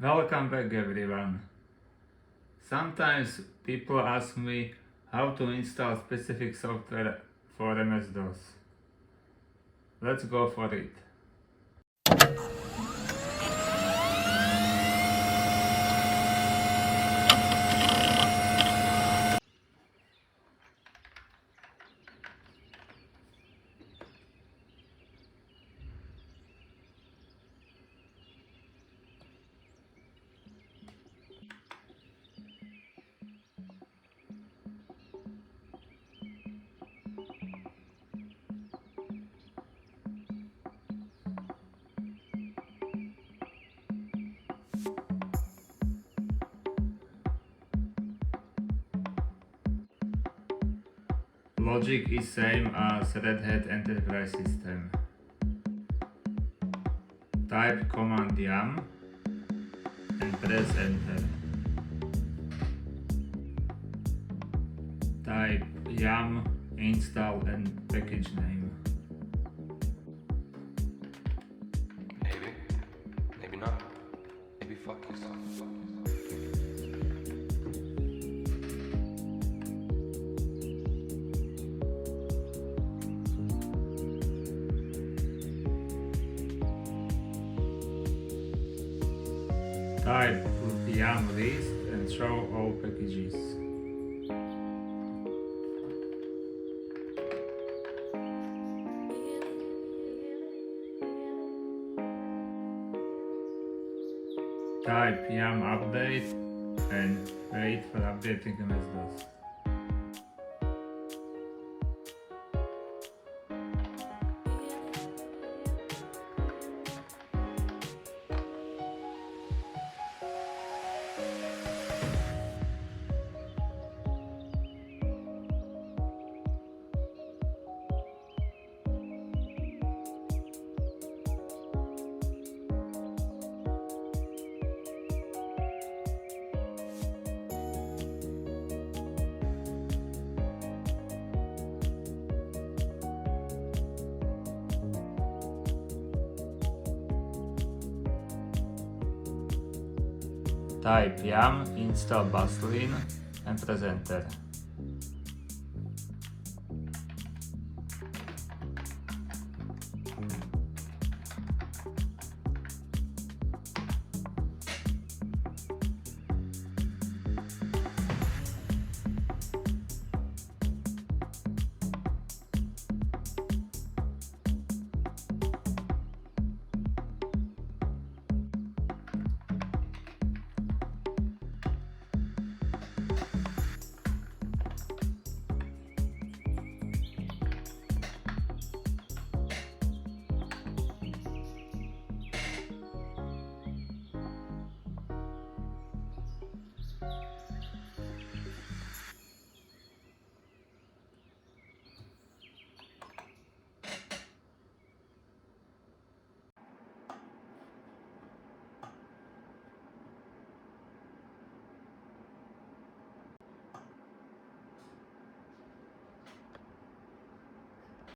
Welcome back everyone. Sometimes people ask me how to install specific software for MS-DOS. Let's go for it. Logic is same as Red Hat Enterprise System. Type command yum and press enter. Type yum install and package name. Maybe not. Maybe fuck yourself. Type yum list and show all packages. Type yum update and wait for updating MS-DOS. Type yum install Baseline and press enter.